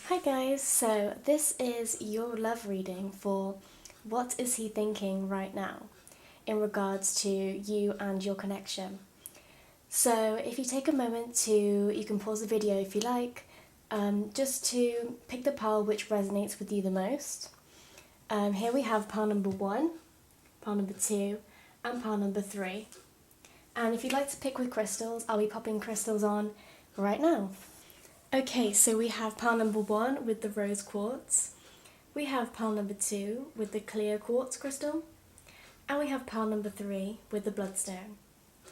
Hi guys, so this is your love reading for what is he thinking right now in regards to you and your connection. So if you take a moment you can pause the video if you like, just to pick the pile which resonates with you the most. Here we have pile number 1, pile number 2 and pile number 3. And if you'd like to pick with crystals, I'll be popping crystals on right now. Okay, so we have pile number 1 with the rose quartz, we have pile number 2 with the clear quartz crystal, and we have pile number 3 with the bloodstone.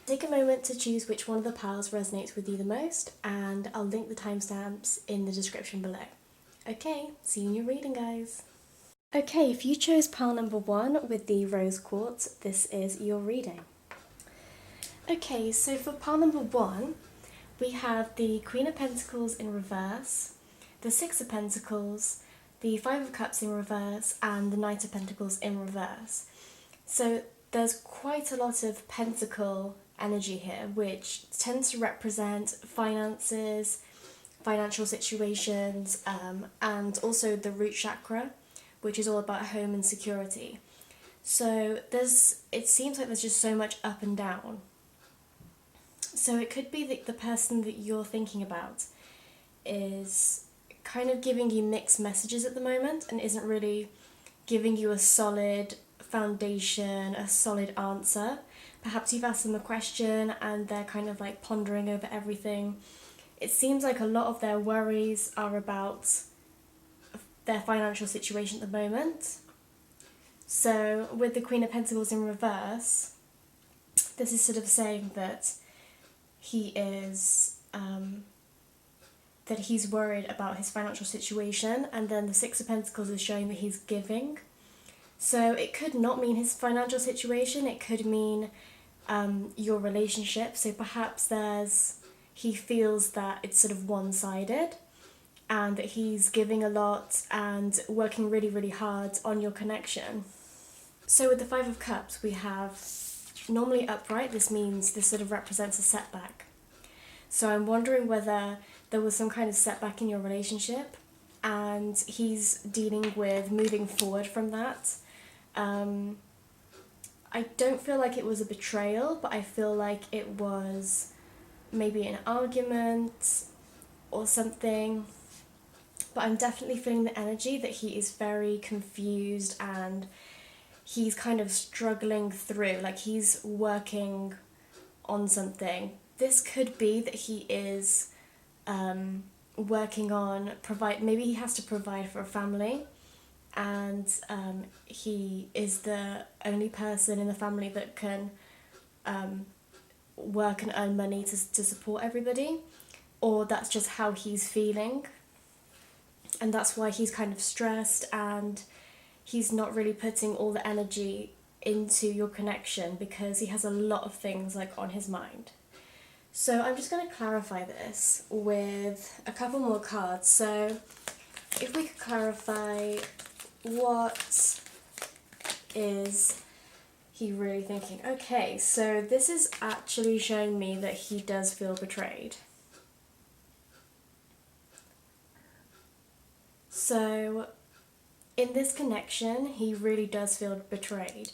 Take a moment to choose which one of the piles resonates with you the most, and I'll link the timestamps in the description below. Okay, see you in your reading, guys. Okay, if you chose pile number 1 with the rose quartz, this is your reading. Okay, so for pile number 1, we have the Queen of Pentacles in reverse, the Six of Pentacles, the Five of Cups in reverse, and the Knight of Pentacles in reverse. So there's quite a lot of pentacle energy here, which tends to represent finances, financial situations, and also the root chakra, which is all about home and security. So it seems like there's just so much up and down. So it could be that the person that you're thinking about is kind of giving you mixed messages at the moment and isn't really giving you a solid foundation, a solid answer. Perhaps you've asked them a question and they're kind of like pondering over everything. It seems like a lot of their worries are about their financial situation at the moment. So with the Queen of Pentacles in reverse, this is sort of saying that he's worried about his financial situation, and then the Six of Pentacles is showing that he's giving. So it could not mean his financial situation, it could mean your relationship. So perhaps he feels that it's sort of one-sided and that he's giving a lot and working really, really hard on your connection. So with the Five of Cups, we have normally upright. This means this sort of represents a setback. So I'm wondering whether there was some kind of setback in your relationship and he's dealing with moving forward from that. I don't feel like it was a betrayal, but I feel like it was maybe an argument or something. But I'm definitely feeling the energy that he is very confused and he's kind of struggling through, like he's working on something. This could be that he is working on maybe he has to provide for a family, and he is the only person in the family that can work and earn money to support everybody, or that's just how he's feeling, and that's why he's kind of stressed and he's not really putting all the energy into your connection because he has a lot of things like on his mind. So I'm just going to clarify this with a couple more cards. So if we could clarify, what is he really thinking? Okay, so this is actually showing me that he does feel betrayed. So in this connection, he really does feel betrayed.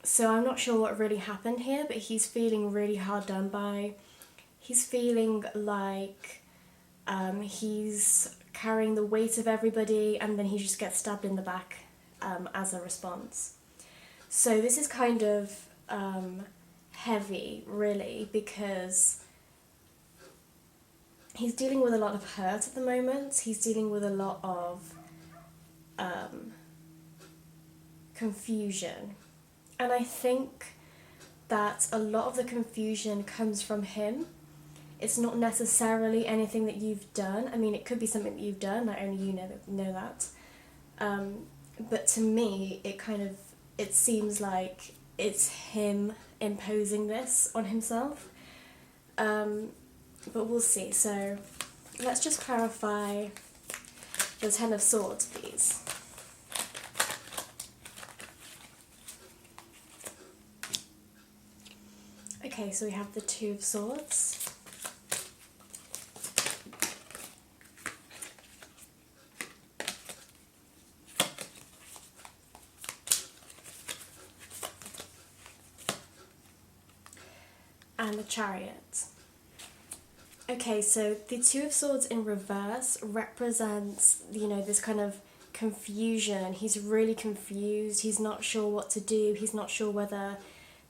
So I'm not sure what really happened here, but he's feeling really hard done by. He's feeling like he's carrying the weight of everybody, and then he just gets stabbed in the back as a response. So this is kind of heavy, really, because he's dealing with a lot of hurt at the moment. He's dealing with a lot of confusion. And I think that a lot of the confusion comes from him. It's not necessarily anything that you've done. I mean, it could be something that you've done, like only you know that. But to me, it seems like it's him imposing this on himself. But we'll see. So let's just clarify the Ten of Swords, please. Okay, so we have the Two of Swords, and the Chariot. Okay, so the Two of Swords in reverse represents, this kind of confusion. He's really confused. He's not sure what to do. He's not sure whether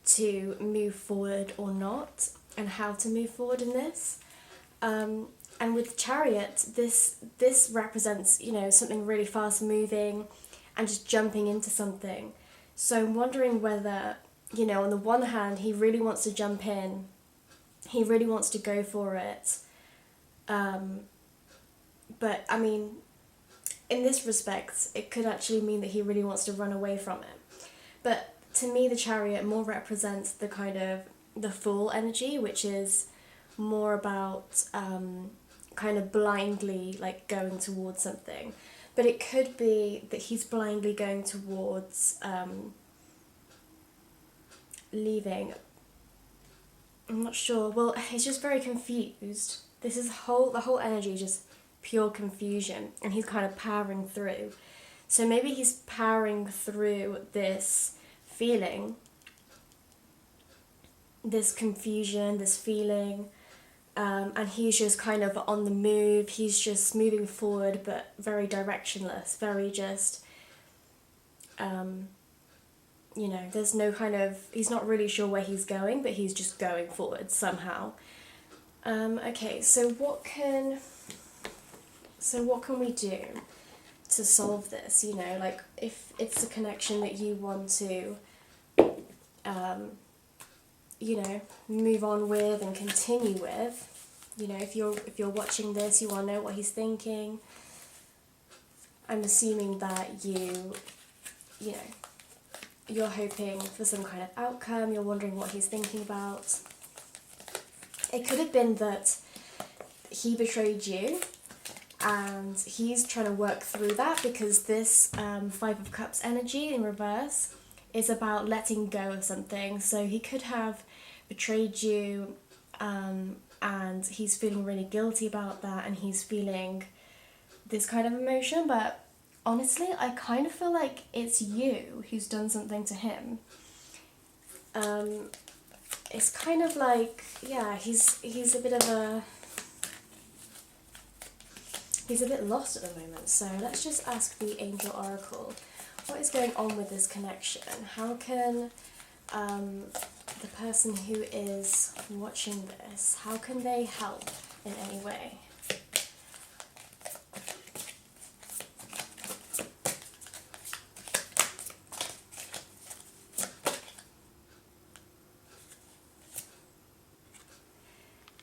to move forward or not, and how to move forward in this. And with Chariot, this represents, something really fast moving and just jumping into something. So I'm wondering whether, on the one hand, he really wants to jump in. He really wants to go for it. But, I mean, in this respect, it could actually mean that he really wants to run away from it. But to me, the Chariot more represents the kind of the Fool energy, which is more about kind of blindly like going towards something. But it could be that he's blindly going towards leaving. I'm not sure. Well, he's just very confused. This is the whole energy is just pure confusion, and he's kind of powering through. So maybe he's powering through this feeling, this confusion, this feeling, and he's just kind of on the move. He's just moving forward, but very directionless, very just, there's no kind of, he's not really sure where he's going, but he's just going forward somehow. Okay, so what can we do to solve this? Like if it's a connection that you want to, move on with and continue with. If you're watching this, you want to know what he's thinking. I'm assuming that you're hoping for some kind of outcome. You're wondering what he's thinking about. It could have been that he betrayed you, and he's trying to work through that, because this Five of Cups energy in reverse is about letting go of something. So he could have betrayed you, and he's feeling really guilty about that, and he's feeling this kind of emotion. But honestly, I kind of feel like it's you who's done something to him. It's kind of like, yeah, he's a bit lost at the moment. So let's just ask the Angel Oracle, what is going on with this connection? How can the person who is watching this, how can they help in any way?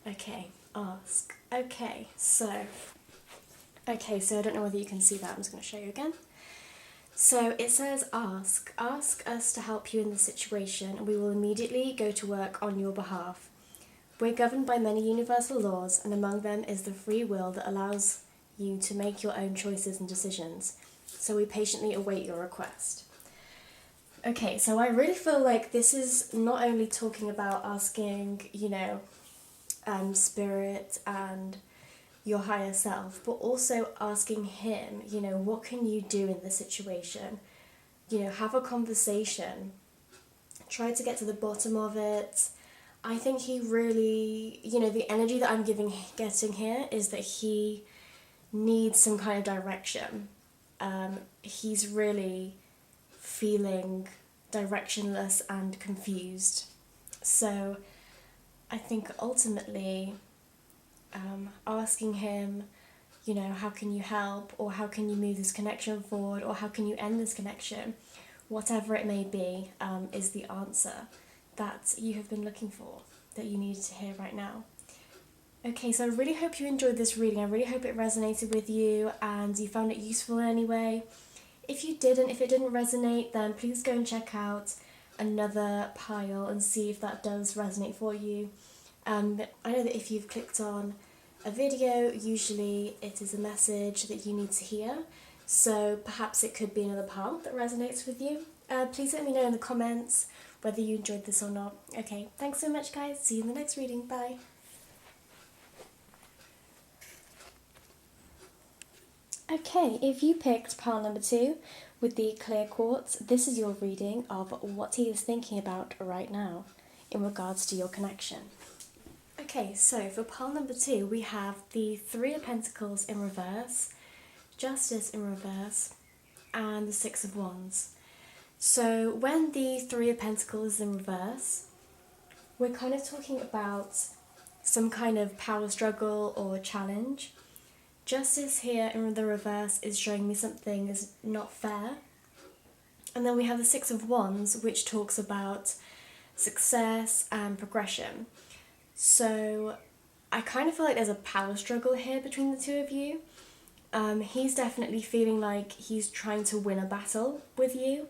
Okay, ask. Okay, so I don't know whether you can see that. I'm just going to show you again. So it says ask us to help you in this situation, and we will immediately go to work on your behalf. We're governed by many universal laws, and among them is the free will that allows you to make your own choices and decisions. So we patiently await your request. Okay, so I really feel like this is not only talking about asking, spirit and your higher self, but also asking him, what can you do in this situation? Have a conversation. Try to get to the bottom of it. I think he really, the energy that I'm getting here is that he needs some kind of direction. He's really feeling directionless and confused. So I think ultimately asking him, how can you help, or how can you move this connection forward, or how can you end this connection, whatever it may be, is the answer that you have been looking for, that you needed to hear right now. Okay, so I really hope you enjoyed this reading. I really hope it resonated with you and you found it useful in any way. If it didn't resonate, then please go and check out another pile and see if that does resonate for you. I know that if you've clicked on a video, usually it is a message that you need to hear, so perhaps it could be another part that resonates with you. Please let me know in the comments whether you enjoyed this or not. Okay, thanks so much guys, see you in the next reading, bye! Okay, if you picked pile number 2 with the clear quartz, this is your reading of what he is thinking about right now in regards to your connection. Okay, so for pile number 2, we have the Three of Pentacles in reverse, Justice in reverse, and the Six of Wands. So when the Three of Pentacles is in reverse, we're kind of talking about some kind of power struggle or challenge. Justice here in the reverse is showing me something is not fair. And then we have the Six of Wands, which talks about success and progression. So I kind of feel like there's a power struggle here between the two of you. He's definitely feeling like he's trying to win a battle with you.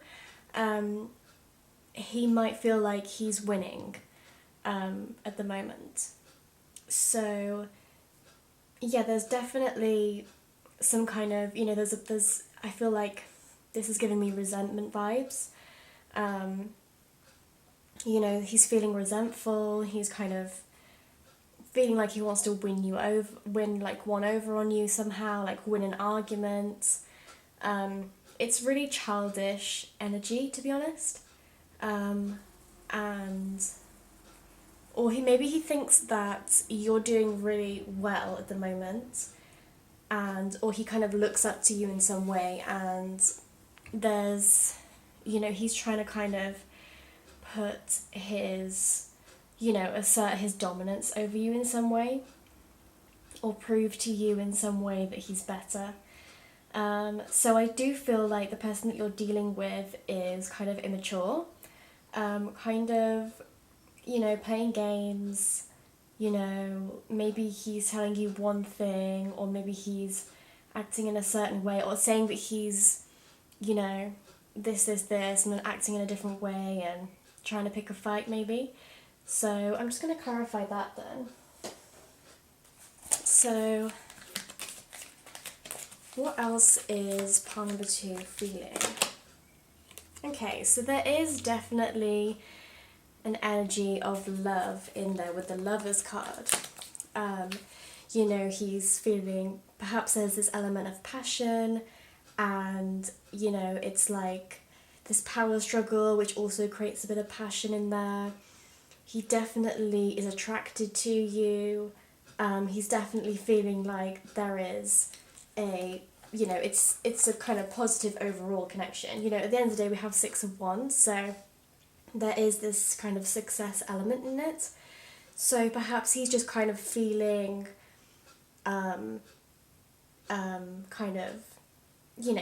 He might feel like he's winning at the moment. So yeah, there's definitely some kind of, there's I feel like this is giving me resentment vibes. He's feeling resentful, he's kind of feeling like he wants to win like one over on you somehow, like win an argument. It's really childish energy, to be honest. Or maybe he thinks that you're doing really well at the moment, or he kind of looks up to you in some way, and he's trying to kind of put assert his dominance over you in some way, or prove to you in some way that he's better. So I do feel like the person that you're dealing with is kind of immature, playing games, maybe he's telling you one thing, or maybe he's acting in a certain way, or saying that he's, this, and then acting in a different way and trying to pick a fight maybe. So I'm just going to clarify that then. So what else is pile number 2 feeling? Okay, so there is definitely an energy of love in there with the Lover's card. He's feeling, perhaps there's this element of passion, and it's like this power struggle which also creates a bit of passion in there. He definitely is attracted to you. He's definitely feeling like there is it's a kind of positive overall connection. At the end of the day we have Six of Wands, so there is this kind of success element in it. So perhaps he's just kind of feeling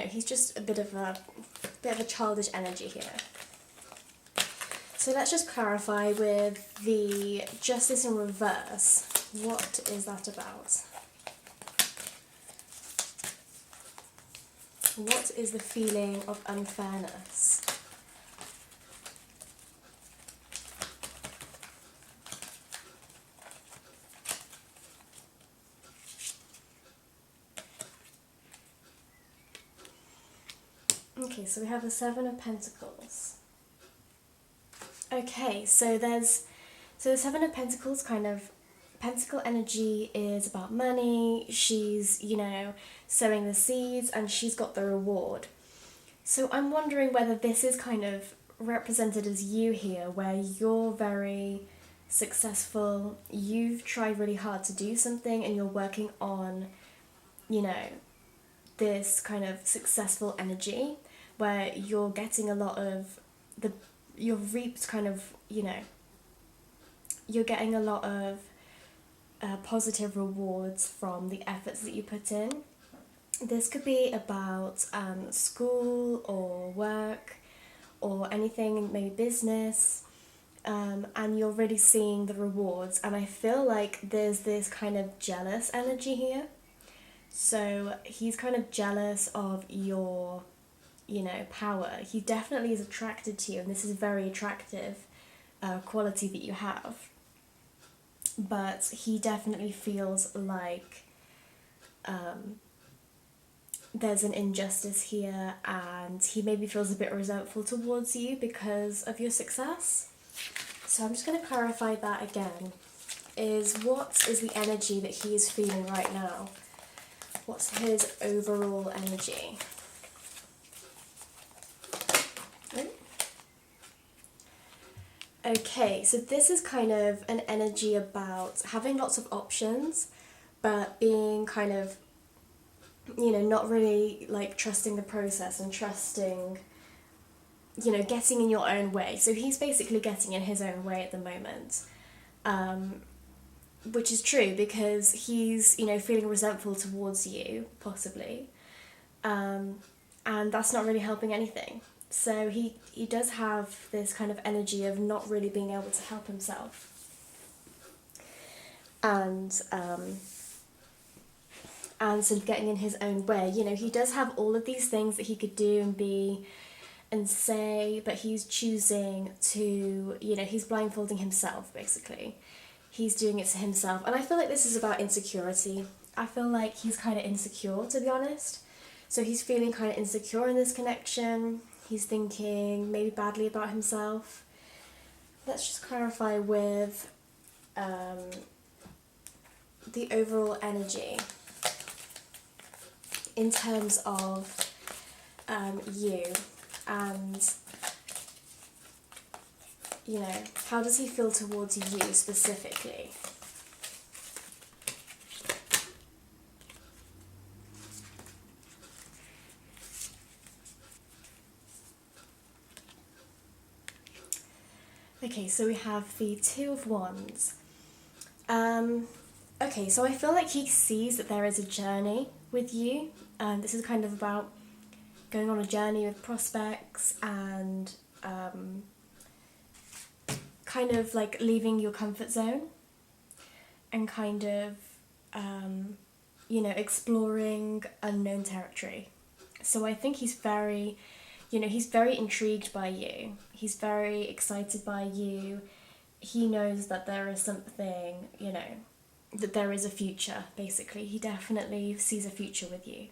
he's just a bit of a childish energy here. So let's just clarify with the Justice in reverse. What is that about? What is the feeling of unfairness? Okay, so we have the Seven of Pentacles. Okay, so the Seven of Pentacles Pentacle energy is about money. She's, sowing the seeds, and she's got the reward. So I'm wondering whether this is kind of represented as you here, where you're very successful, you've tried really hard to do something, and you're working on, this kind of successful energy, where you're getting a lot of you're getting a lot of positive rewards from the efforts that you put in. This could be about school or work or anything, maybe business, and you're really seeing the rewards, and I feel like there's this kind of jealous energy here. So he's kind of jealous of your power. He definitely is attracted to you, and this is a very attractive quality that you have. But he definitely feels like there's an injustice here, and he maybe feels a bit resentful towards you because of your success. So I'm just going to clarify that again. What is the energy that he is feeling right now? What's his overall energy? Okay, so this is kind of an energy about having lots of options, but being kind of, not really like trusting the process and trusting, getting in your own way. So he's basically getting in his own way at the moment, which is true because he's, feeling resentful towards you, possibly, and that's not really helping anything. So he does have this kind of energy of not really being able to help himself. And sort of getting in his own way. He does have all of these things that he could do and be and say, but he's choosing to, he's blindfolding himself, basically. He's doing it to himself. And I feel like this is about insecurity. I feel like he's kind of insecure, to be honest. So he's feeling kind of insecure in this connection. He's thinking maybe badly about himself. Let's just clarify with the overall energy in terms of you and, how does he feel towards you specifically? Okay, so we have the Two of Wands. Okay, so I feel like he sees that there is a journey with you. This is kind of about going on a journey with prospects and kind of like leaving your comfort zone and kind of, exploring unknown territory. So I think he's very, he's very intrigued by you. He's very excited by you. He knows that there is something, that there is a future, basically. He definitely sees a future with you.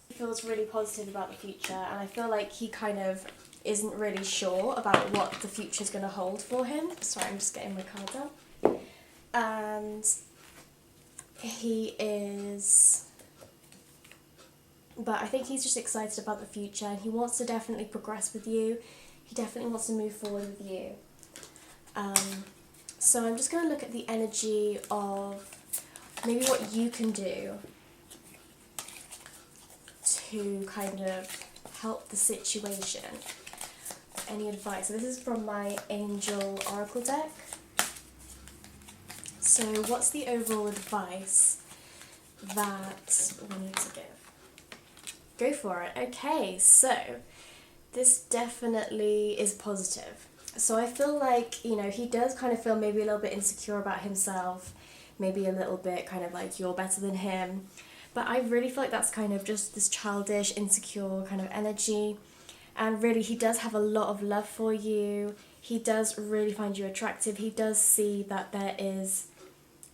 He feels really positive about the future, and I feel like he kind of isn't really sure about what the future's going to hold for him. Sorry, I'm just getting my cards out. And he is... But I think he's just excited about the future, and he wants to definitely progress with you. He definitely wants to move forward with you. So I'm just going to look at the energy of maybe what you can do to kind of help the situation. Any advice? So this is from my Angel Oracle deck. So what's the overall advice that we need to give? Go for it. Okay, so this definitely is positive. So I feel like, he does kind of feel maybe a little bit insecure about himself, maybe a little bit kind of like you're better than him. But I really feel like that's kind of just this childish, insecure kind of energy. And really, he does have a lot of love for you. He does really find you attractive. He does see that there is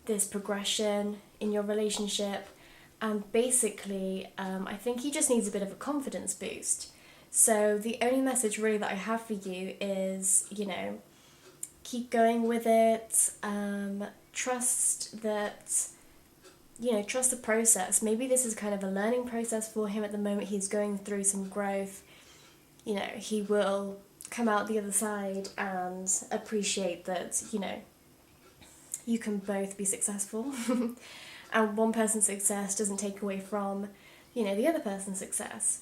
this progression in your relationship. And basically, I think he just needs a bit of a confidence boost. So the only message really that I have for you is, keep going with it. Trust that, trust the process. Maybe this is kind of a learning process for him at the moment. He's going through some growth. He will come out the other side and appreciate that, you can both be successful. And one person's success doesn't take away from, the other person's success.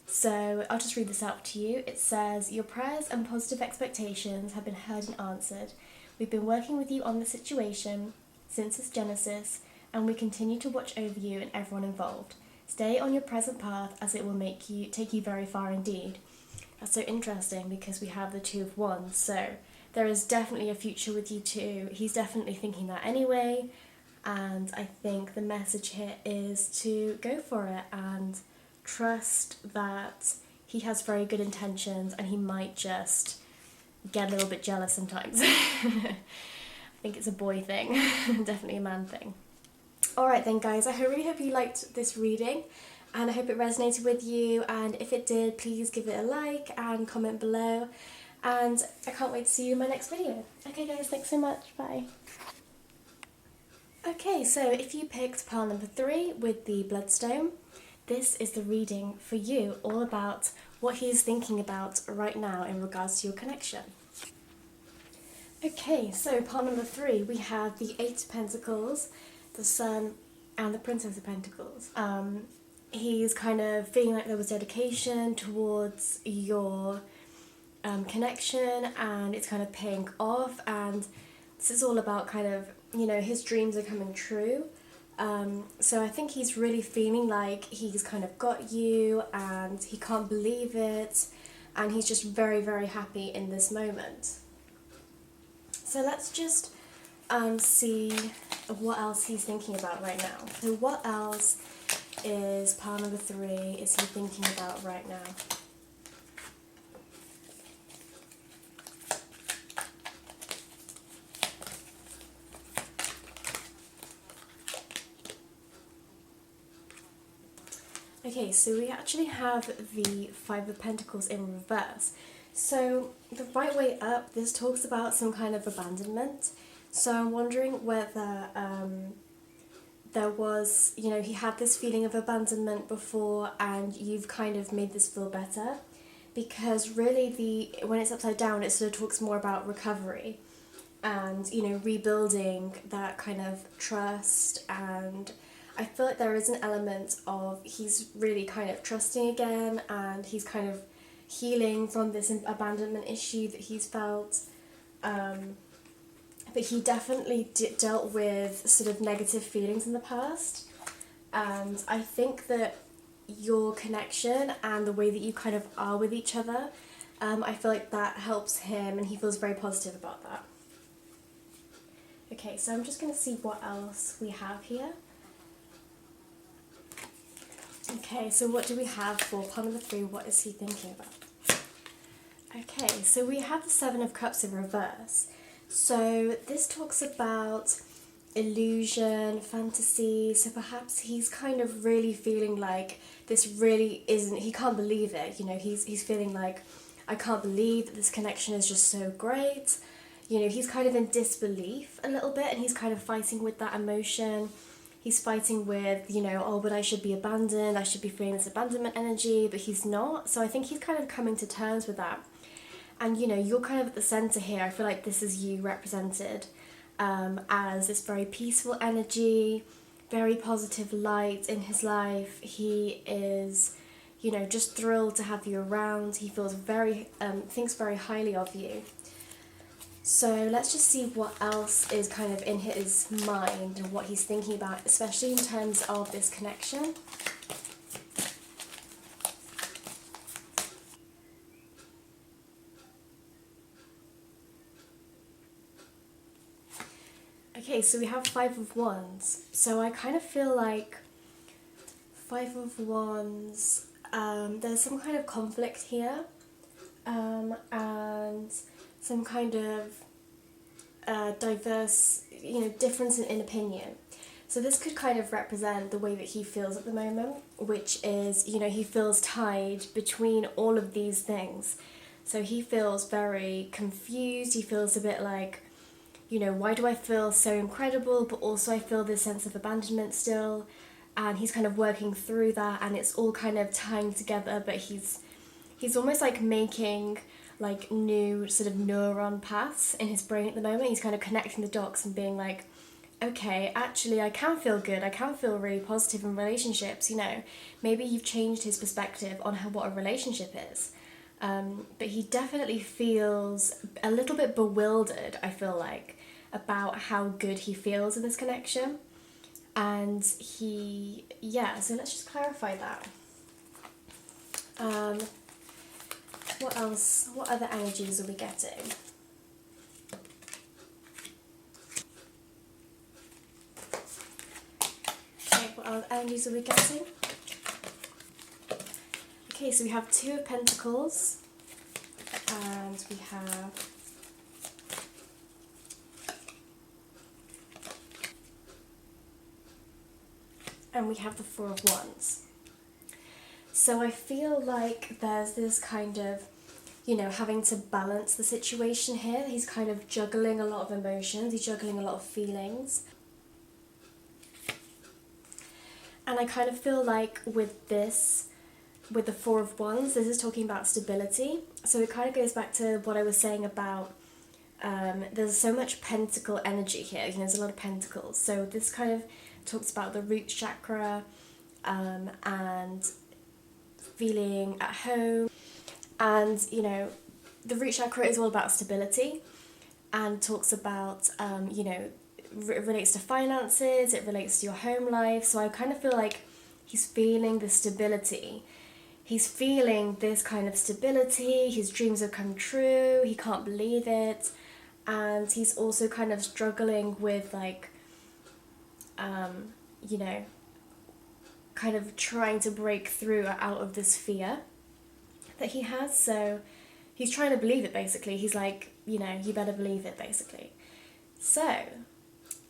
So I'll just read this out to you. It says, your prayers and positive expectations have been heard and answered. We've been working with you on the situation since its genesis, and we continue to watch over you and everyone involved. Stay on your present path, as it will take you very far indeed. That's so interesting because we have the Two of Wands, so there is definitely a future with you two. He's definitely thinking that anyway, and I think the message here is to go for it and trust that he has very good intentions, and he might just get a little bit jealous sometimes. I think it's a boy thing, definitely a man thing. Alright then guys, I really hope you liked this reading, and I hope it resonated with you, and if it did, please give it a like and comment below, and I can't wait to see you in my next video. Okay guys, thanks so much, bye. Okay, so if you picked pile number 3 with the bloodstone, this is the reading for you, all about what he's thinking about right now in regards to your connection. Okay, so part number 3, we have the Eight of Pentacles, the Sun, and the Princess of Pentacles. He's kind of feeling like there was dedication towards your connection, and it's kind of paying off, and this is all about kind of, his dreams are coming true. So I think he's really feeling like he's kind of got you, and he can't believe it, and he's just very, very happy in this moment. So let's just see what else he's thinking about right now. So what else is part number 3 is he thinking about right now? Okay, so we actually have the Five of Pentacles in reverse. So the right way up, this talks about some kind of abandonment. So I'm wondering whether there was, he had this feeling of abandonment before, and you've kind of made this feel better. Because really, when it's upside down, it sort of talks more about recovery and, rebuilding that kind of trust. And I feel like there is an element of he's really kind of trusting again, and he's kind of healing from this abandonment issue that he's felt. But he definitely dealt with sort of negative feelings in the past. And I think that your connection and the way that you kind of are with each other, I feel like that helps him, and he feels very positive about that. Okay, so I'm just going to see what else we have here. Okay, so what do we have for part number 3? What is he thinking about? Okay, so we have the Seven of Cups in reverse. So this talks about illusion, fantasy, so perhaps he's kind of really feeling like this really isn't, he can't believe it, he's feeling like, I can't believe that this connection is just so great. He's kind of in disbelief a little bit, and he's kind of fighting with that emotion. He's fighting with, oh, but I should be abandoned, I should be feeling this abandonment energy, but he's not. So I think he's kind of coming to terms with that. And, you're kind of at the centre here. I feel like this is you represented as this very peaceful energy, very positive light in his life. He is, just thrilled to have you around. He feels thinks very highly of you. So let's just see what else is kind of in his mind and what he's thinking about, especially in terms of this connection. Okay, so we have Five of Wands. So I kind of feel like Five of Wands, there's some kind of conflict here, and some kind of diverse, difference in opinion. So this could kind of represent the way that he feels at the moment, which is, he feels tied between all of these things. So he feels very confused, he feels a bit like, why do I feel so incredible, but also I feel this sense of abandonment still, and he's kind of working through that, and it's all kind of tying together, but he's almost like making like new sort of neuron paths in his brain at the moment. He's kind of connecting the dots and being like, okay, actually I can feel good, I can feel really positive in relationships, maybe you've changed his perspective on what a relationship is. But he definitely feels a little bit bewildered, I feel like, about how good he feels in this connection. And so let's just clarify that. What else? What other energies are we getting? Okay, what other energies are we getting? Okay, so we have Two of Pentacles, and we have the Four of Wands. So I feel like there's this kind of, having to balance the situation here. He's kind of juggling a lot of emotions, he's juggling a lot of feelings. And I kind of feel like with the Four of Wands, this is talking about stability. So it kind of goes back to what I was saying about there's so much pentacle energy here. You know, there's a lot of pentacles. So this kind of talks about the root chakra, and feeling at home. And, you know, the root chakra is all about stability and talks about, you know, it relates to finances, it relates to your home life. So I kind of feel like he's feeling the stability. He's feeling this kind of stability, his dreams have come true, he can't believe it. And he's also kind of struggling with, like, you know, kind of trying to break through out of this fear that he has. So he's trying to believe it, basically. He's like, you know, you better believe it, basically. So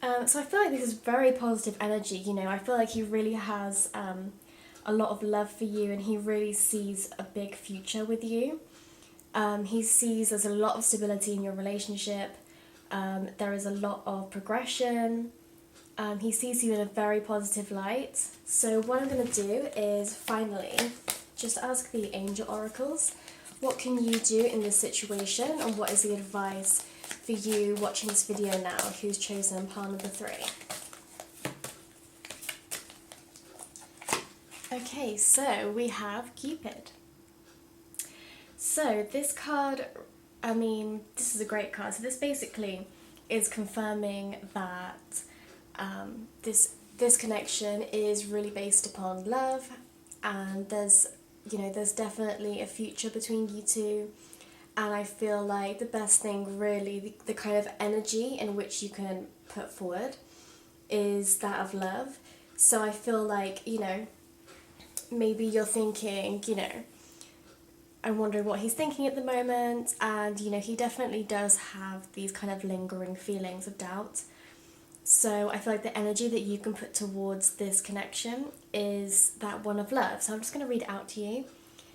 I feel like this is very positive energy. You know, I feel like he really has a lot of love for you, and he really sees a big future with you. He sees there's a lot of stability in your relationship. There is a lot of progression. He sees you in a very positive light. So what I'm going to do is finally just ask the angel oracles, what can you do in this situation, and what is the advice for you watching this video now who's chosen pile number 3. Okay, so we have Cupid. So this card, I mean, this is a great card. So this basically is confirming that this connection is really based upon love, and there's, you know, there's definitely a future between you two. And I feel like the best thing, really, the kind of energy in which you can put forward is that of love. So I feel like, you know, maybe you're thinking, you know, I'm wondering what he's thinking at the moment, and, you know, he definitely does have these kind of lingering feelings of doubt. So I feel like the energy that you can put towards this connection is that one of love. So I'm just going to read it out to you.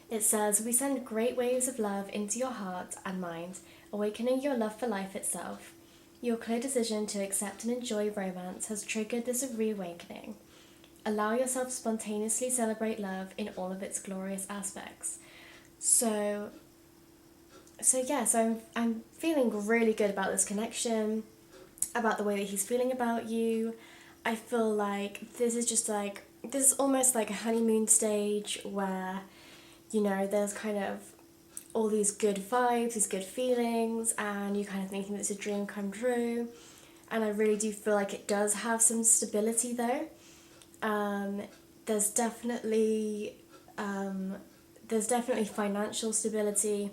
It says, we send great waves of love into your heart and mind, awakening your love for life itself. Your clear decision to accept and enjoy romance has triggered this reawakening. Allow yourself to spontaneously celebrate love in all of its glorious aspects. So I'm feeling really good about this connection, about the way that he's feeling about you. I feel like this is almost like a honeymoon stage where, you know, there's kind of all these good vibes, these good feelings, and you're kind of thinking it's a dream come true. And I really do feel like it does have some stability though. There's definitely financial stability.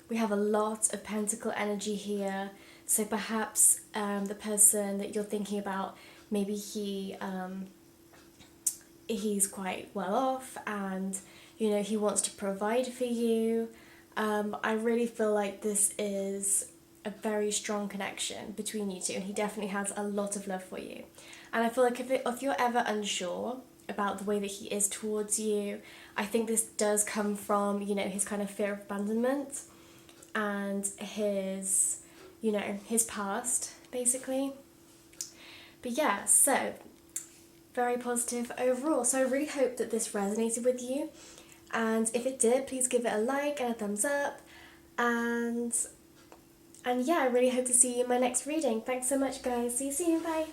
We have a lot of pentacle energy here. So perhaps the person that you're thinking about, maybe he's quite well off, and, you know, he wants to provide for you. I really feel like this is a very strong connection between you two, and he definitely has a lot of love for you. And I feel like if you're ever unsure about the way that he is towards you, I think this does come from, you know, his kind of fear of abandonment and his, you know, his past, basically. But yeah, so very positive overall. So I really hope that this resonated with you, and if it did, please give it a like and a thumbs up, and yeah, I really hope to see you in my next reading. Thanks so much, guys. See you soon. Bye.